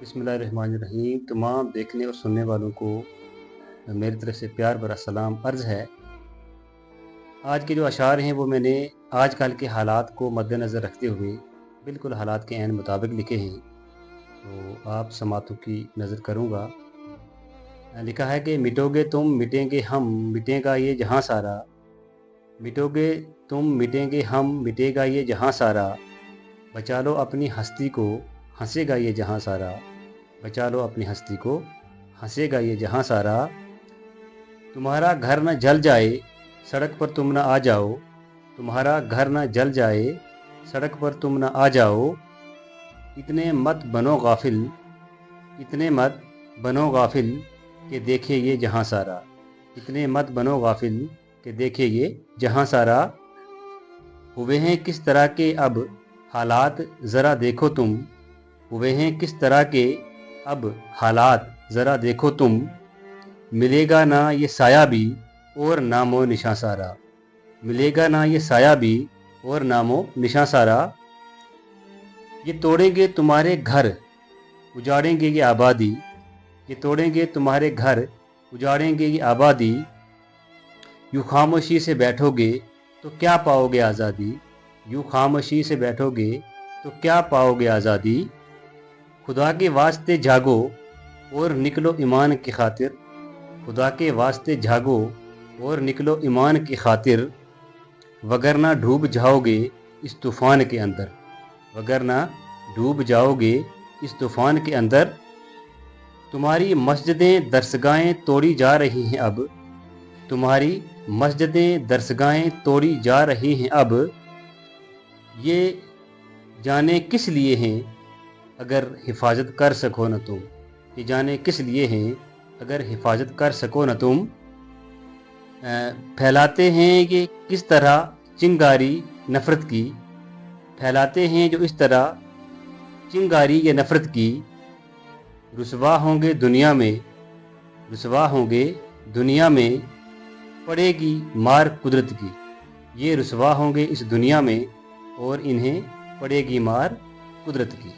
बिस्मिल्लाहिर्रहमानिर्रहीम। तमाम देखने और सुनने वालों को मेरी तरफ से प्यार भरा सलाम अर्ज़ है। आज के जो अशार हैं वो मैंने आजकल के हालात को मद्देनज़र रखते हुए बिल्कुल हालात के ऐन मुताबिक लिखे हैं, तो आप समातों की नज़र करूँगा। लिखा है कि मिटोगे तुम मिटेंगे हम, मिटेगा ये जहाँ सारा। मिटोगे तुम मिटेंगे हम, मिटेगा ये जहाँ सारा। बचा लो अपनी हस्ती को, हंसेगा ये जहाँ सारा। बचा लो अपनी हस्ती को, हंसेगा ये जहाँ सारा। तुम्हारा घर न जल जाए, सड़क पर तुम न आ जाओ। तुम्हारा घर न जल जाए, सड़क पर तुम न आ जाओ। इतने मत बनो गाफिल, इतने मत बनो गाफिल कि देखे ये जहाँ सारा। इतने मत बनो गाफिल कि देखे ये जहाँ सारा। हुए हैं किस तरह के अब हालात ज़रा देखो तुम। हुए हैं किस तरह के अब हालात ज़रा देखो तुम। मिलेगा ना ये साया भी और नामो निशां सारा। मिलेगा ना ये साया भी और नामो निशां सारा। ये तोड़ेंगे तुम्हारे घर, उजाड़ेंगे ये आबादी। ये तोड़ेंगे तुम्हारे घर, उजाड़ेंगे ये आबादी। यूँ खामोशी से बैठोगे तो क्या पाओगे आज़ादी। यूँ खामोशी से बैठोगे तो क्या पाओगे आज़ादी। खुदा के वास्ते जागो और निकलो ईमान की खातिर। खुदा के वास्ते जागो और निकलो ईमान की खातिर। वगरना डूब जाओगे इस तूफ़ान के अंदर। वगरना डूब जाओगे इस तूफ़ान के अंदर। तुम्हारी मस्जिदें दरसगाहें तोड़ी जा रही हैं अब। तुम्हारी मस्जिदें दरसगाहें तोड़ी जा रही हैं अब। ये जाने किस लिए हैं अगर हिफाजत कर सको न तुम। ये जाने किस लिए हैं अगर हिफाजत कर सको न तुम। फैलाते हैं ये किस तरह चिंगारी नफ़रत की। फैलाते हैं जो इस तरह चिंगारी ये नफ़रत की। रुसवा होंगे दुनिया में, रुसवा होंगे दुनिया में, पड़ेगी मार कुदरत की। ये रुसवा होंगे इस दुनिया में और इन्हें पड़ेगी मार कुदरत की।